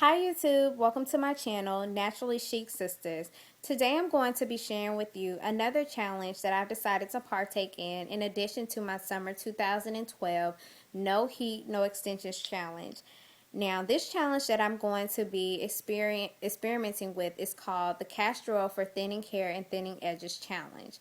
Hi YouTube, welcome to my channel, Naturally Chic Sisters. Today I'm going to be sharing with you another challenge that I've decided to partake in addition to my summer 2012 No Heat, No Extensions challenge. Now this challenge that I'm going to be experimenting with is called the Castor Oil for Thinning Hair and Thinning Edges Challenge.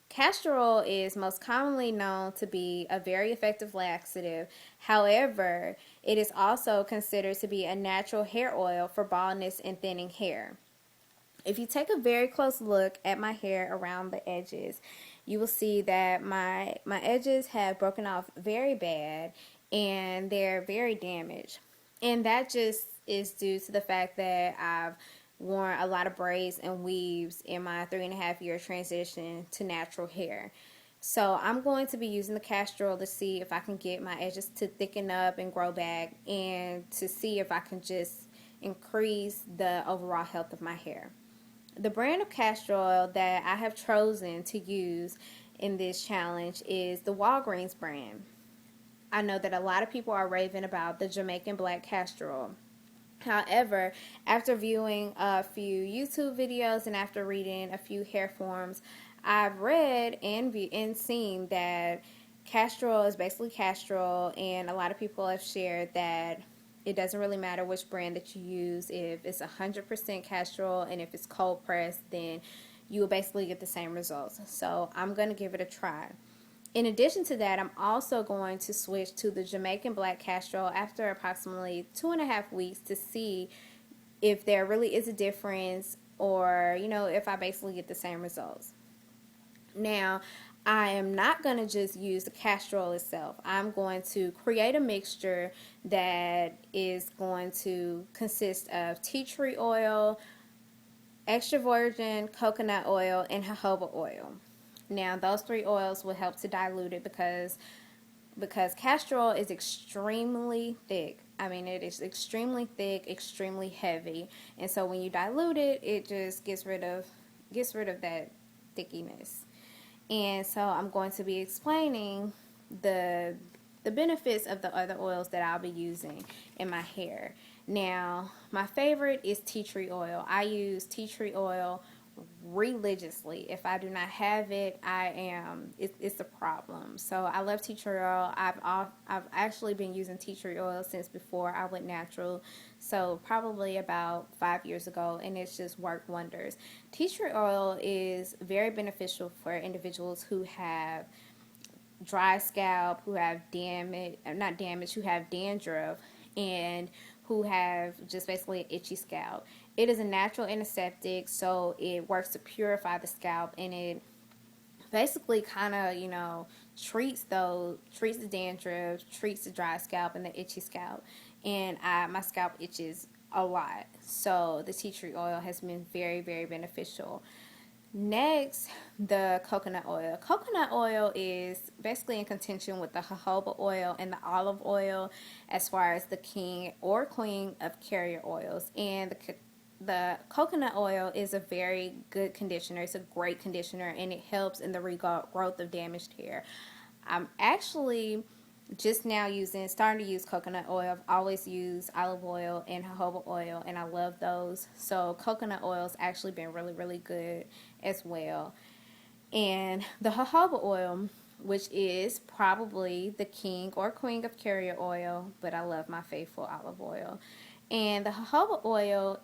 Castor oil is most commonly known to be a very effective laxative. However, it is also considered to be a natural hair oil for baldness and thinning hair. If you take a very close look at my hair around the edges, you will see that my edges have broken off very bad and they're very damaged. And that just is due to the fact that I've worn a lot of braids and weaves in my 3.5 year transition to natural hair. So I'm going to be using the castor oil to see if I can get my edges to thicken up and grow back, and to see if I can just increase the overall health of my hair. The brand of castor oil that I have chosen to use in this challenge is the Walgreens brand. I know that a lot of people are raving about the Jamaican black castor oil. However, after viewing a few YouTube videos and after reading a few hair forums, I've read and seen that castor oil is basically castor oil, and a lot of people have shared that it doesn't really matter which brand that you use. If it's 100% castor oil and if it's cold pressed, then you will basically get the same results. So I'm going to give it a try. In addition to that, I'm also going to switch to the Jamaican black castor oil after approximately 2.5 weeks to see if there really is a difference, or if I basically get the same results. Now, I am not going to just use the castor oil itself. I'm going to create a mixture that is going to consist of tea tree oil, extra virgin coconut oil, and jojoba oil. Now, those three oils will help to dilute it because castor oil is extremely thick. I mean, it is extremely thick, extremely heavy, and so when you dilute it, it just gets rid of that thickiness. And so I'm going to be explaining the benefits of the other oils that I'll be using in my hair. Now, my favorite is tea tree oil. I use tea tree oil religiously. If I do not have it, it's a problem. So I love tea tree oil. I've actually been using tea tree oil since before I went natural, so probably about 5 years ago, and it's just worked wonders. Tea tree oil is very beneficial for individuals who have dry scalp, who have who have dandruff, and who have just basically an itchy scalp. It is a natural antiseptic, so it works to purify the scalp, and it basically kind of, treats the dandruff, treats the dry scalp and the itchy scalp. And my scalp itches a lot, so the tea tree oil has been very, very beneficial. Next, the coconut oil. Coconut oil is basically in contention with the jojoba oil and the olive oil as far as the king or queen of carrier oils. And the coconut oil is a very good conditioner. It's a great conditioner, and it helps in the regrowth of damaged hair. I'm actually just now starting to use coconut oil. I've always used olive oil and jojoba oil, and I love those. So coconut oil's actually been really, really good as well. And the jojoba oil, which is probably the king or queen of carrier oil, but I love my faithful olive oil. And the jojoba oil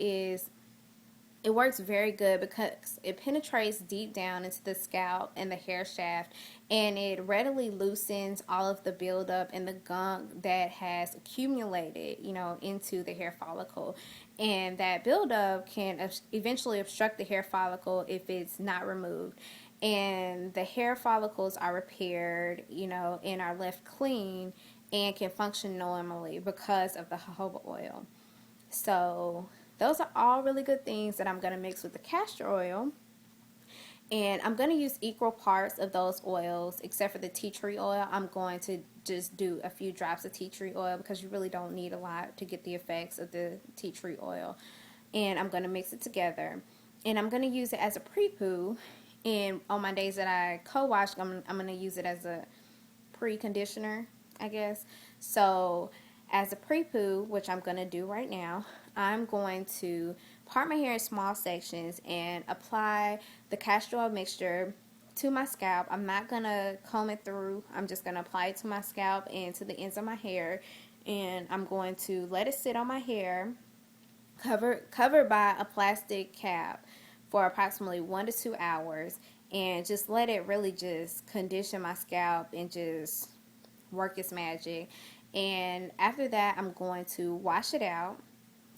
it works very good because it penetrates deep down into the scalp and the hair shaft, and it readily loosens all of the buildup and the gunk that has accumulated, into the hair follicle. And that buildup can eventually obstruct the hair follicle if it's not removed. And the hair follicles are repaired, and are left clean and can function normally because of the jojoba oil. So those are all really good things that I'm going to mix with the castor oil. And I'm going to use equal parts of those oils, except for the tea tree oil. I'm going to just do a few drops of tea tree oil because you really don't need a lot to get the effects of the tea tree oil. And I'm going to mix it together. And I'm going to use it as a pre-poo. And on my days that I co-wash, I'm going to use it as a pre-conditioner, I guess. So As a pre-poo, which I'm going to do right now, I'm going to part my hair in small sections and apply the castor oil mixture to my scalp. I'm not going to comb it through. I'm just going to apply it to my scalp and to the ends of my hair. And I'm going to let it sit on my hair, covered by a plastic cap for approximately 1 to 2 hours, and just let it really just condition my scalp and just work its magic. And after that, I'm going to wash it out,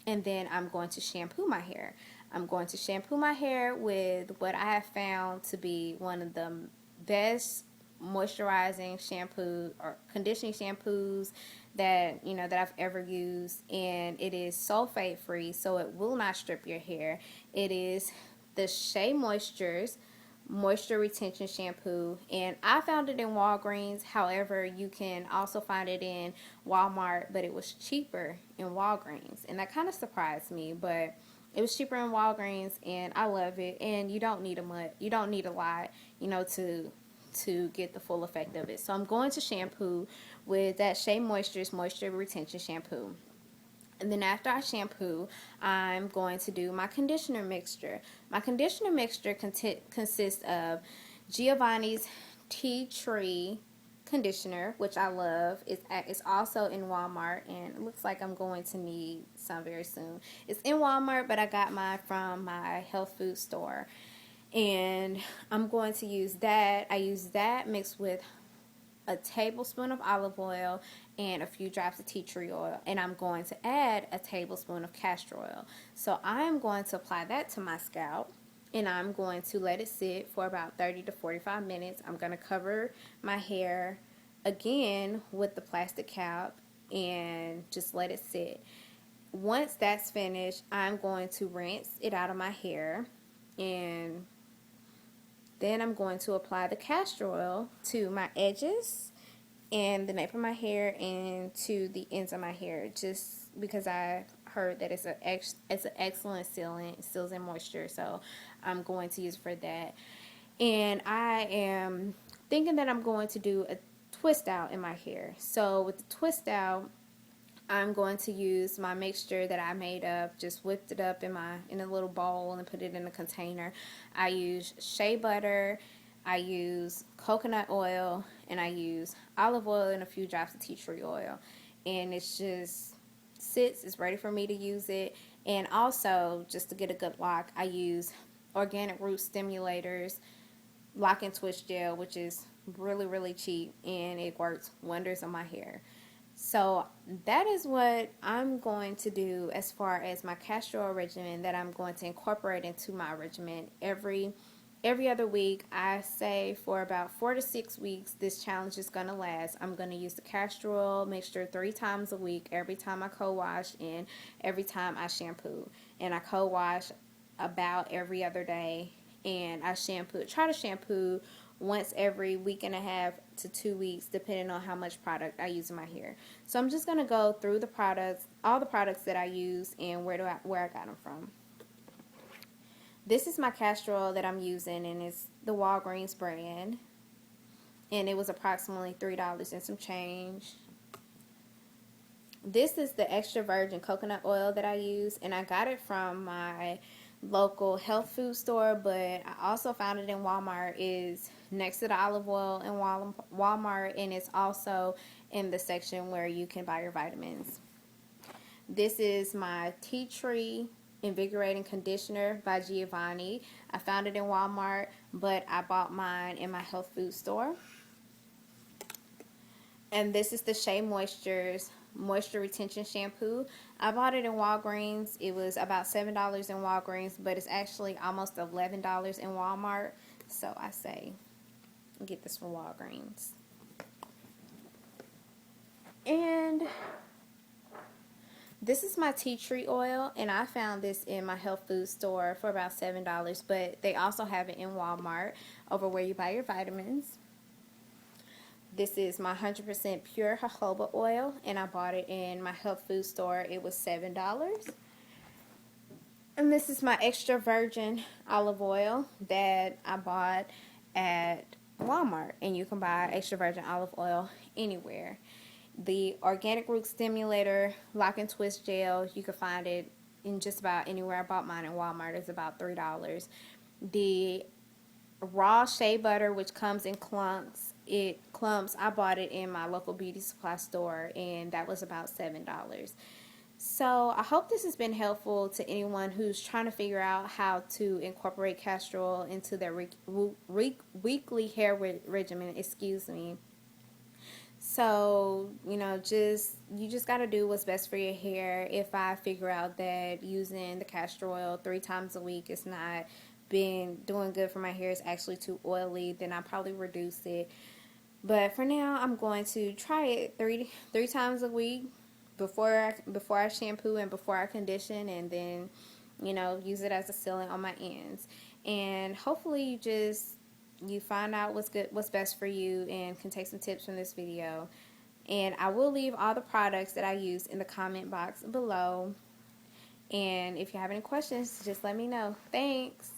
and then I'm going to shampoo my hair. I'm going to shampoo my hair with what I have found to be one of the best moisturizing shampoo or conditioning shampoos that I've ever used, and it is sulfate free, so it will not strip your hair. It is the Shea Moisture's moisture retention shampoo, and I found it in Walgreens. However, you can also find it in Walmart, but it was cheaper in Walgreens, and that kind of surprised me. But it was cheaper in Walgreens, and I love it. And you don't need a lot, to get the full effect of it. So I'm going to shampoo with that Shea Moisture's moisture retention shampoo. And then after I shampoo, I'm going to do my conditioner mixture. My conditioner mixture consists of Giovanni's Tea Tree conditioner, which I love. It's also in Walmart, and it looks like I'm going to need some very soon. It's in Walmart, but I got mine from my health food store. And I'm going to use that. I use that mixed with a tablespoon of olive oil and a few drops of tea tree oil, and I'm going to add a tablespoon of castor oil. So I'm going to apply that to my scalp, and I'm going to let it sit for about 30 to 45 minutes. I'm going to cover my hair again with the plastic cap and just let it sit. Once that's finished, I'm going to rinse it out of my hair, and then I'm going to apply the castor oil to my edges and the nape of my hair and to the ends of my hair, just because I heard that it's an excellent sealant, seals in moisture. So I'm going to use it for that. And I am thinking that I'm going to do a twist out in my hair. So with the twist out, I'm going to use my mixture that I made up, just whipped it up in a little bowl and put it in a container. I use shea butter, I use coconut oil, and I use olive oil and a few drops of tea tree oil. And it's just it's ready for me to use it. And also, just to get a good lock, I use organic root stimulators lock and twist gel, which is really, really cheap, and it works wonders on my hair. So that is what I'm going to do as far as my castor oil regimen that I'm going to incorporate into my regimen every other week. I say for about 4 to 6 weeks this challenge is going to last. I'm going to use the castor oil mixture 3 times a week, every time I co-wash and every time I shampoo. And I co-wash about every other day, and I try to shampoo once every week and a half to 2 weeks, depending on how much product I use in my hair. So I'm just going to go through the products, all the products that I use, and where I got them from. This is my castor oil that I'm using, and it's the Walgreens brand, and it was approximately $3 and some change. This is the extra virgin coconut oil that I use, and I got it from my local health food store, but I also found it in Walmart. Is next to the olive oil in Walmart, and it's also in the section where you can buy your vitamins. This is my tea tree invigorating conditioner by Giovanni. I found it in Walmart, but I bought mine in my health food store. And this is the Shea Moisture's moisture retention shampoo. I bought it in Walgreens. It was about $7 in Walgreens, but it's actually almost $11 in Walmart. So I say get this from Walgreens. And this is my tea tree oil, and I found this in my health food store for about $7, but they also have it in Walmart over where you buy your vitamins. This is my 100% pure jojoba oil, and I bought it in my health food store. It was $7. And this is my extra virgin olive oil that I bought at Walmart, and you can buy extra virgin olive oil anywhere. The organic root stimulator lock and twist gel, you can find it in just about anywhere. I bought mine in Walmart. It's about $3. The raw shea butter, which comes in clumps, I bought it in my local beauty supply store, and that was about $7. So I hope this has been helpful to anyone who's trying to figure out how to incorporate castor oil into their weekly hair regimen. Excuse me. So, you just got to do what's best for your hair. If I figure out that using the castor oil 3 times a week is not been doing good for my hair, it's actually too oily, then I'll probably reduce it. But for now, I'm going to try it three times a week before I shampoo and before I condition, and then use it as a sealant on my ends. And hopefully you find out what's best for you and can take some tips from this video. And I will leave all the products that I use in the comment box below. And if you have any questions, just let me know. Thanks.